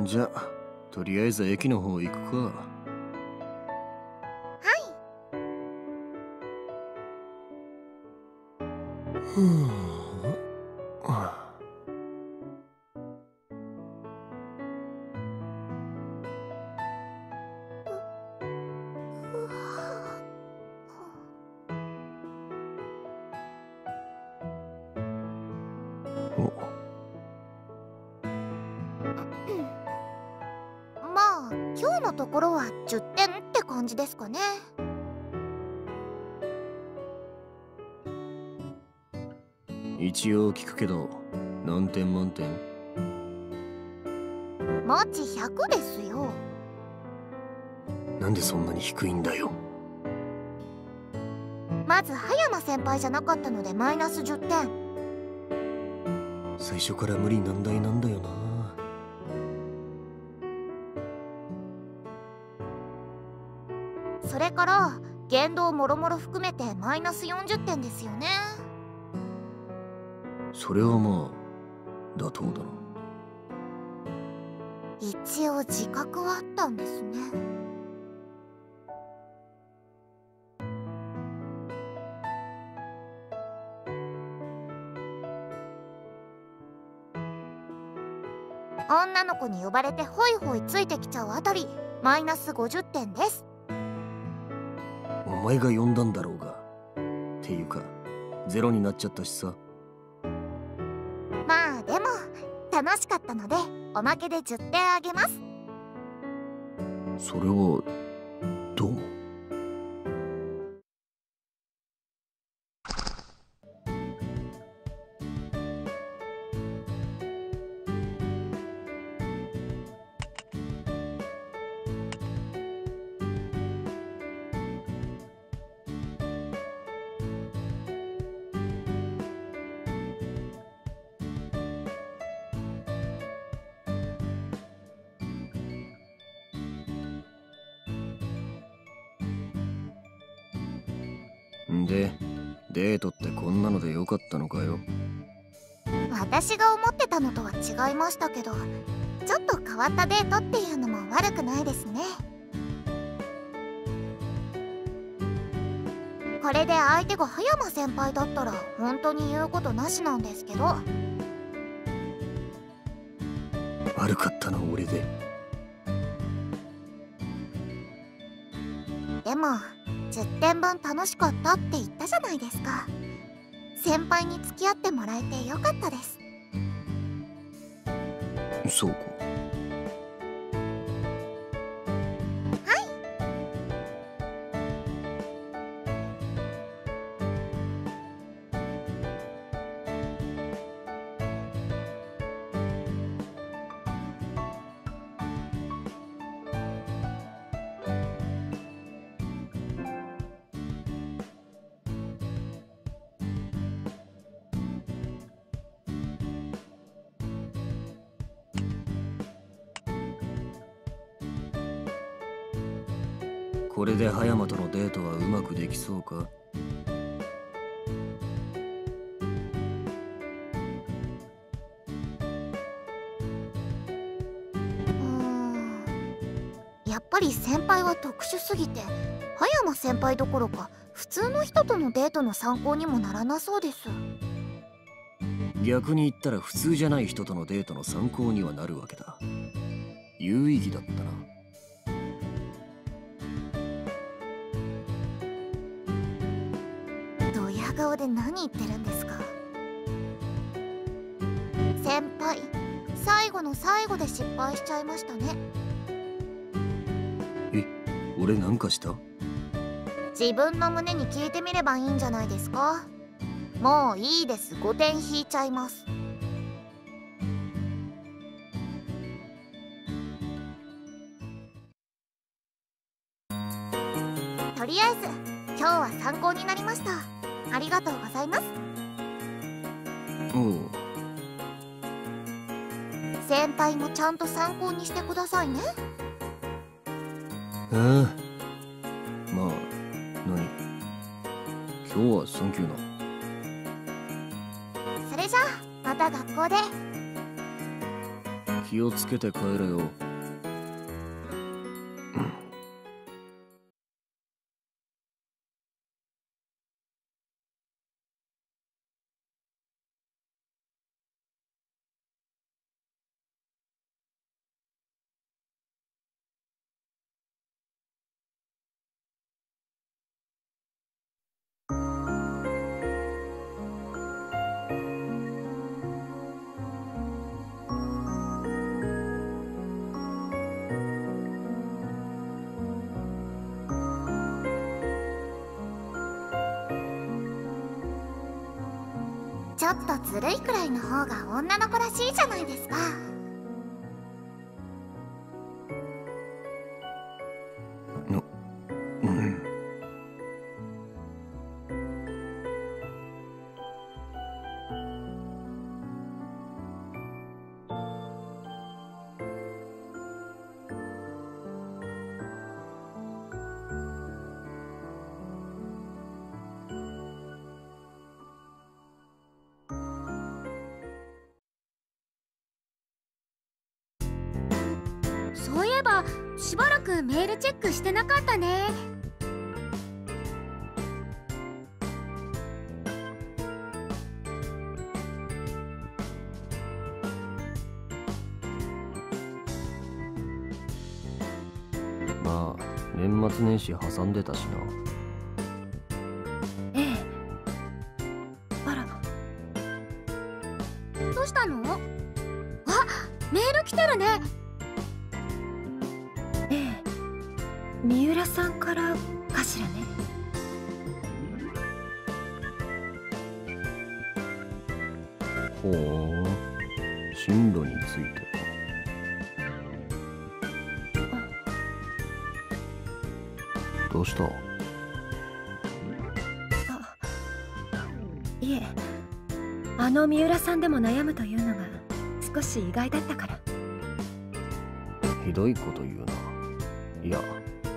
じゃ、とりあえず駅の方行くか。はい。ふぅ。まあ今日のところは10点って感じですかね。一応聞くけど、何点満点？マジ100ですよ。なんでそんなに低いんだよ。まず葉山先輩じゃなかったのでマイナス10点。最初から無理難題なんだよな。それから言動もろもろ含めてマイナス40点ですよね。それはまあ妥当だな。一応自覚はあったんですね。女の子に呼ばれてホイホイついてきちゃうあたりマイナス50点です。お前が呼んだんだろうが。っていうかゼロになっちゃったしさ。まあでも楽しかったのでおまけで10点あげます。それはどうも。で、デートってこんなのでよかったのかよ。私が思ってたのとは違いましたけど、ちょっと変わったデートっていうのも悪くないですね。これで相手が葉山先輩だったら本当に言うことなしなんですけど。悪かったな俺で。でも10点分楽しかったって言ったじゃないですか。先輩に付き合ってもらえてよかったです。そうか。はい。これで葉山とのデートはうまくできそうか？やっぱり先輩は特殊すぎて葉山先輩どころか普通の人とのデートの参考にもならなそうです。逆に言ったら普通じゃない人とのデートの参考にはなるわけだ。有意義だったな。ドヤ顔で何言ってるんですか。先輩、最後の最後で失敗しちゃいましたね。え、俺なんかした？自分の胸に聞いてみればいいんじゃないですか。もういいです、5点引いちゃいます。とりあえず今日は参考になりました。ありがとうございます。おう。先輩もちゃんと参考にしてくださいね。ああ、まあ何、今日はサンキューな。それじゃあまた学校で。気をつけて帰れよ。ちょっとずるいくらいの方が女の子らしいじゃないですか。うん。そういえばしばらくメールチェックしてなかったね。まあ年末年始挟んでたしな。ええ。あら、どうしたの？あ、メール来てるね。ええ、三浦さんからかしらね。ほう、進路についてか。どうした？いえ、あの三浦さんでも悩むというのが少し意外だったから。ひどいこと言うな。いや、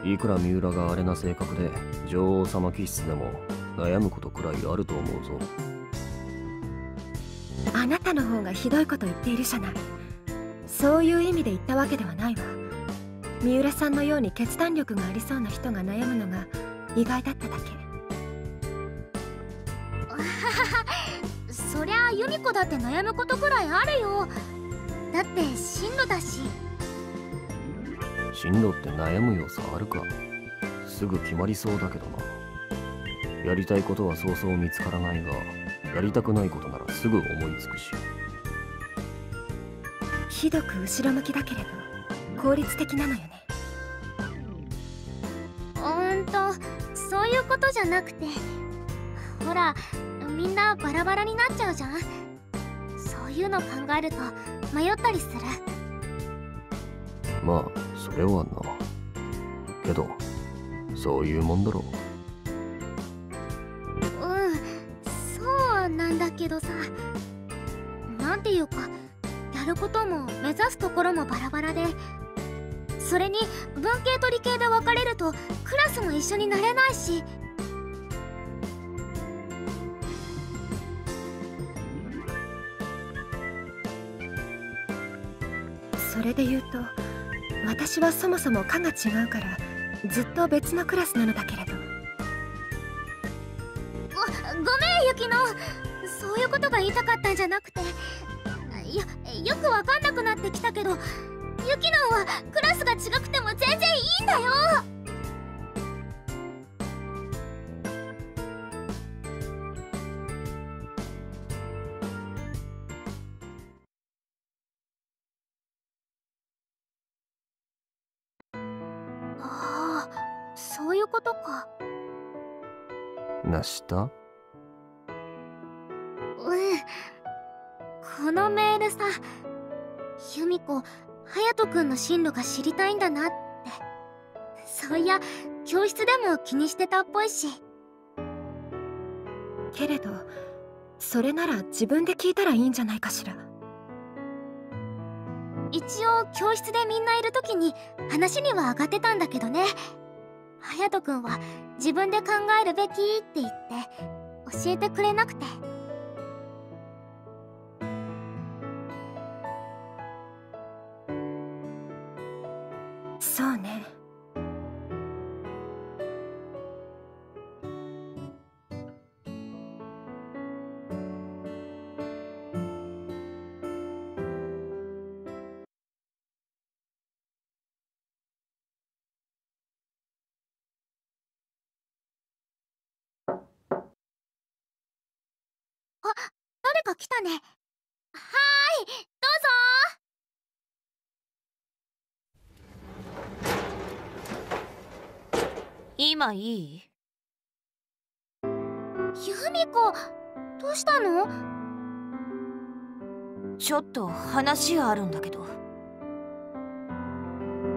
いくら三浦があれな性格で女王様気質でも悩むことくらいあると思うぞ。あなたの方がひどいこと言っているじゃない。そういう意味で言ったわけではないわ。三浦さんのように決断力がありそうな人が悩むのが意外だっただけ。そりゃ由美子だって悩むことくらいあるよ。だって進路だし。進路って悩む要素あるか？すぐ決まりそうだけどな。やりたいことはそうそう見つからないが、やりたくないことならすぐ思いつくし。ひどく後ろ向きだけれど効率的なのよね。そういうことじゃなくて、ほらみんなバラバラになっちゃうじゃん。そういうの考えると迷ったりする。まあそれはな。けどそういうもんだろう。そうなんだけどさ、なんていうか、やることも目指すところもバラバラで、それに文系と理系で分かれるとクラスも一緒になれないし。それで言うと私はそもそも科が違うからずっと別のクラスなのだけれど。ごめんユキノ、そういうことが言いたかったんじゃなくて、よくわかんなくなってきたけど、ユキノはクラスが違くても全然いいんだよ。ああ、そういうことか。なした？このメールさ、由美子、隼人君の進路が知りたいんだなって。そういや教室でも気にしてたっぽいし。けれどそれなら自分で聞いたらいいんじゃないかしら。一応教室でみんないる時に話には上がってたんだけどね。隼人君は自分で考えるべきって言って教えてくれなくて。そうね。あ、誰か来たね。はーい、どうぞ。今いい？由美子、どうしたの？ちょっと話があるんだけど。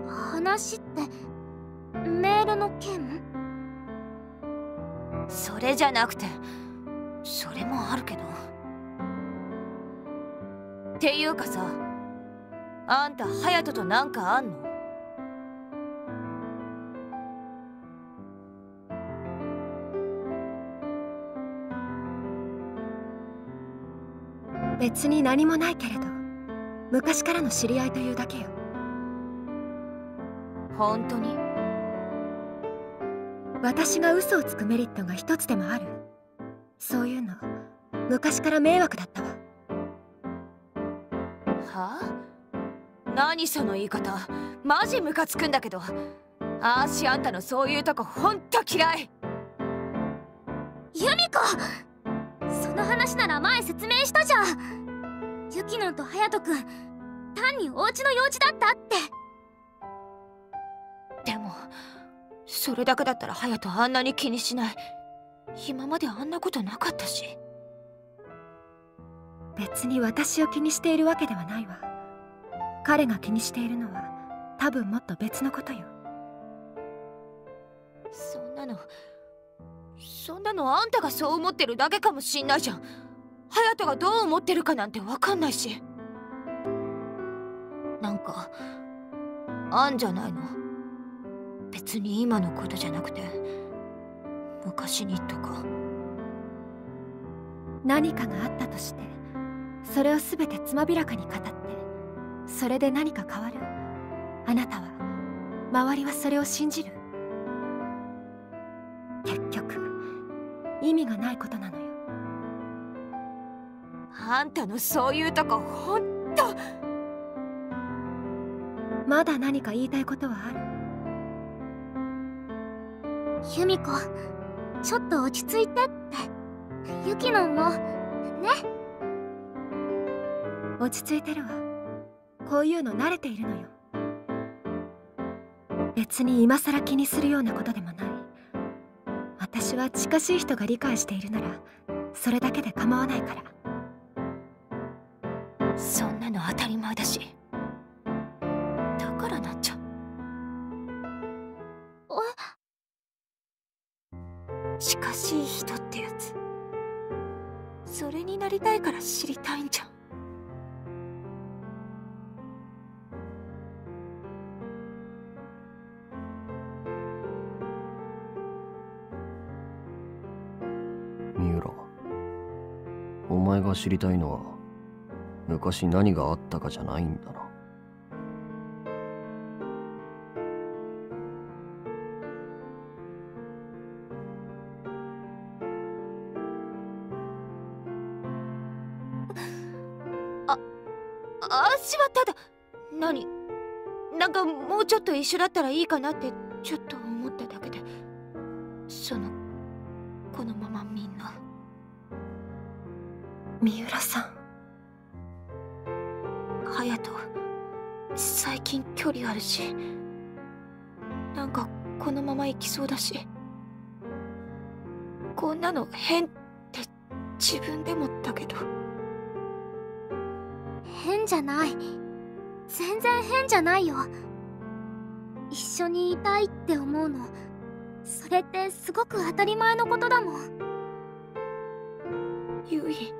話ってメールの件？それじゃなくて、それもあるけど。っていうかさ、あんた隼人となんかあんの？別に何もないけれど、昔からの知り合いというだけよ。本当に？私が嘘をつくメリットが一つでもある？そういうの昔から迷惑だったわ。はあ？何その言い方、マジムカつくんだけど。あーし、あんたのそういうとこほんと嫌い。由美子、その話なら前説明したじゃん。ユキノンと隼人君、単にお家の用事だったって。でもそれだけだったら隼人あんなに気にしない。今まであんなことなかったし。別に私を気にしているわけではないわ。彼が気にしているのは多分もっと別のことよ。そんなのあんたがそう思ってるだけかもしんないじゃん。隼人がどう思ってるかなんてわかんないし。なんかあんじゃないの？別に今のことじゃなくて昔にとか。何かがあったとして、それを全てつまびらかに語って、それで何か変わる？あなたは、周りはそれを信じる？結局意味がないことなのよ。あんたのそういうとこほんと。まだ何か言いたいことはある？由美子、ちょっと落ち着いてって。ユキノンもね。落ち着いてるわ。こういうの慣れているのよ。別に今さら気にするようなことでもない。私は近しい人が理解しているならそれだけで構わないから。そんなの当たり前だし。だからなっちゃう。近しい人ってやつ、それになりたいから知りたいんじゃん。三浦、お前が知りたいのは昔何があったかじゃないんだな。あーしはただ、なんかもうちょっと一緒だったらいいかなってちょっと思っただけで。このままみんな。三浦さん。隼人、最近距離あるし、なんかこのまま行きそうだし、こんなの変って自分でもだけど。変じゃない。全然変じゃないよ。一緒にいたいって思うの、それってすごく当たり前のことだもん。ゆい。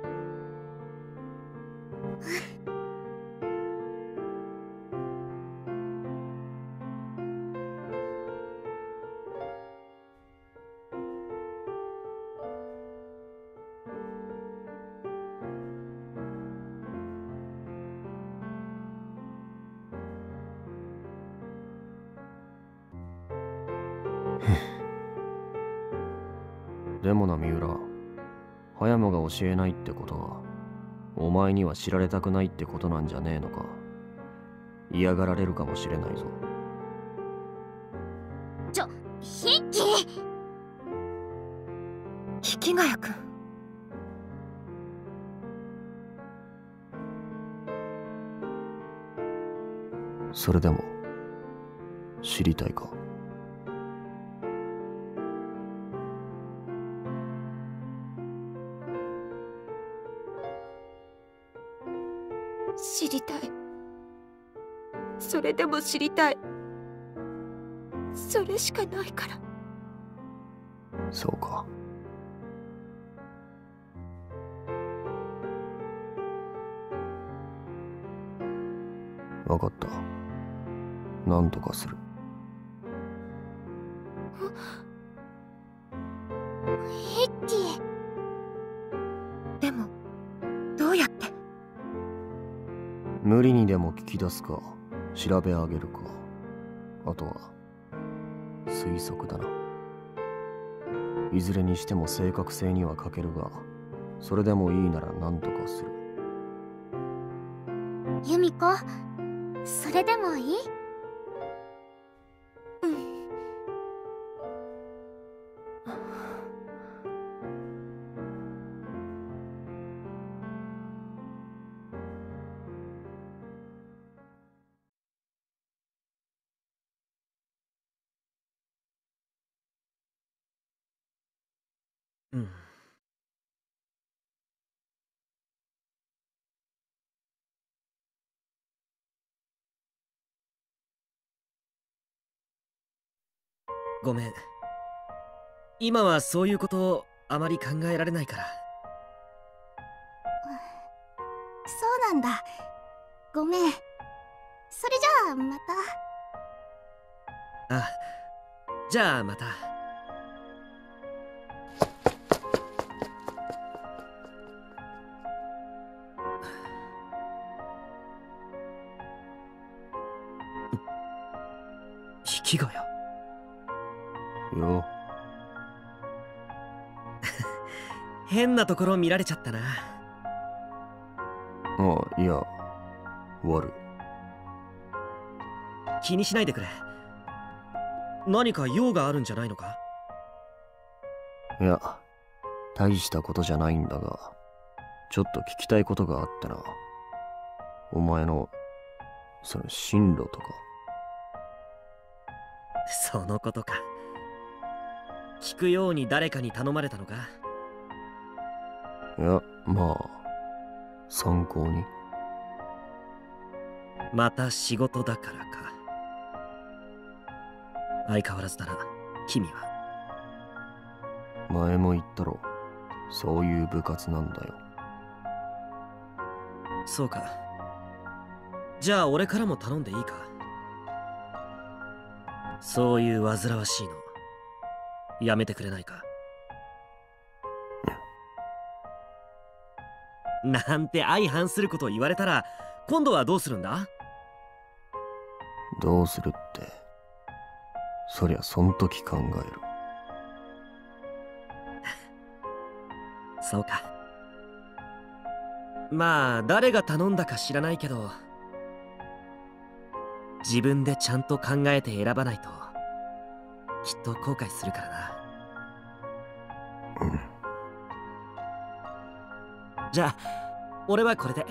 でもな三浦、葉山が教えないってことはお前には知られたくないってことなんじゃねえのか。嫌がられるかもしれないぞ。ヒッキー。引ヶ谷君。それでも知りたいか？知りたい。それでも知りたい。それしかないから。そうか。わかった。なんとかする。ヒッキー。でもどうやって？無理にでも聞き出すか調べ上げるか、あとは推測だな。いずれにしても正確性には欠けるが、それでもいいなら何とかする。由美子、それでもいい？うん。ごめん。今はそういうことをあまり考えられないから。そうなんだ。ごめん。それじゃあまた。あ、じゃあまた。引ヶ谷よ。変なところ見られちゃったな。ああ、いや、悪い。気にしないでくれ。何か用があるんじゃないのか？いや、大したことじゃないんだが、ちょっと聞きたいことがあってな。お前のその進路とか。そのことか。聞くように誰かに頼まれたのか？いや、まあ参考に。また仕事だからか。相変わらずだな、君は。前も言ったろ、そういう部活なんだよ。そうか。じゃあ俺からも頼んでいいか？そういう煩わしいのやめてくれないか？なんて相反することを言われたら今度はどうするんだ？どうするって、そりゃそん時考える。そうか。まあ誰が頼んだか知らないけど、自分でちゃんと考えて選ばないときっと後悔するからな。うん。じゃあ俺はこれで。